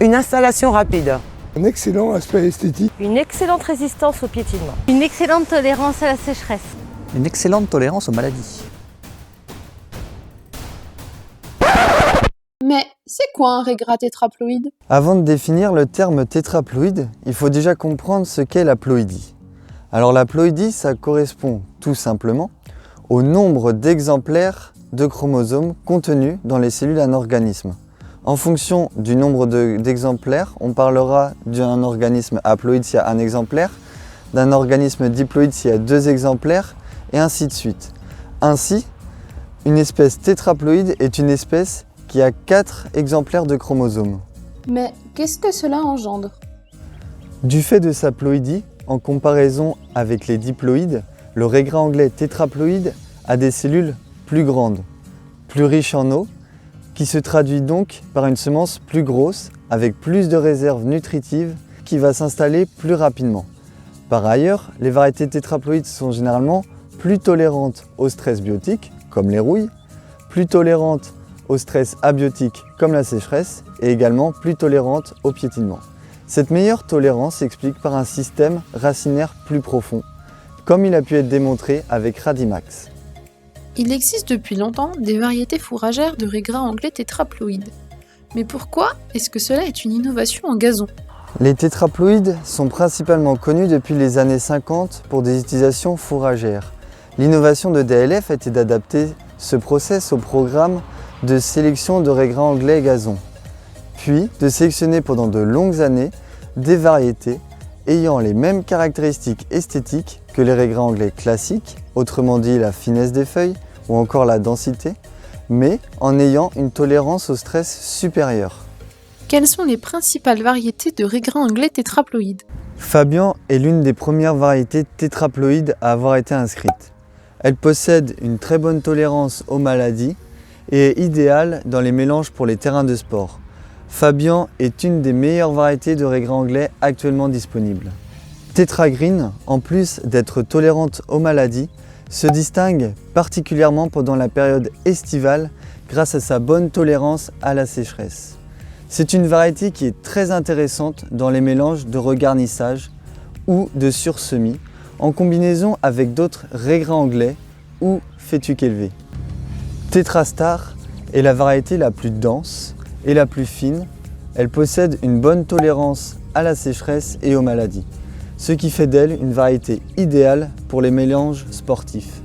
Une installation rapide. Un excellent aspect esthétique. Une excellente résistance au piétinement. Une excellente tolérance à la sécheresse. Une excellente tolérance aux maladies. Mais c'est quoi un régrat tétraploïde? Avant de définir le terme tétraploïde, il faut déjà comprendre ce qu'est la ploïdie. Alors la ploïdie, ça correspond tout simplement au nombre d'exemplaires de chromosomes contenus dans les cellules d'un organisme. En fonction du nombre d'exemplaires, on parlera d'un organisme haploïde s'il y a un exemplaire, d'un organisme diploïde s'il y a 2 exemplaires, et ainsi de suite. Ainsi, une espèce tétraploïde est une espèce qui a 4 exemplaires de chromosomes. Mais qu'est-ce que cela engendre? Du fait de sa ploïdie, en comparaison avec les diploïdes, le régrat anglais tétraploïde a des cellules plus grandes, plus riches en eau, qui se traduit donc par une semence plus grosse, avec plus de réserves nutritives, qui va s'installer plus rapidement. Par ailleurs, les variétés tétraploïdes sont généralement plus tolérantes au stress biotique, comme les rouilles, plus tolérantes au stress abiotique, comme la sécheresse, et également plus tolérantes au piétinement. Cette meilleure tolérance s'explique par un système racinaire plus profond, comme il a pu être démontré avec Radimax. Il existe depuis longtemps des variétés fourragères de régrat anglais tétraploïdes. Mais pourquoi est-ce que cela est une innovation en gazon? Les tétraploïdes sont principalement connus depuis les années 50 pour des utilisations fourragères. L'innovation de DLF était d'adapter ce process au programme de sélection de régrat anglais gazon, puis de sélectionner pendant de longues années des variétés ayant les mêmes caractéristiques esthétiques que les régrats anglais classiques, autrement dit la finesse des feuilles ou encore la densité, mais en ayant une tolérance au stress supérieure. Quelles sont les principales variétés de régrat anglais tétraploïdes? Fabian est l'une des premières variétés tétraploïdes à avoir été inscrite. Elle possède une très bonne tolérance aux maladies et est idéale dans les mélanges pour les terrains de sport. Fabian est une des meilleures variétés de régrat anglais actuellement disponibles. Tetra Green, en plus d'être tolérante aux maladies, se distingue particulièrement pendant la période estivale grâce à sa bonne tolérance à la sécheresse. C'est une variété qui est très intéressante dans les mélanges de regarnissage ou de sursemis, en combinaison avec d'autres régrats anglais ou fétuques élevés. Tetra Star est la variété la plus dense et la plus fine. Elle possède une bonne tolérance à la sécheresse et aux maladies, ce qui fait d'elle une variété idéale pour les mélanges sportifs.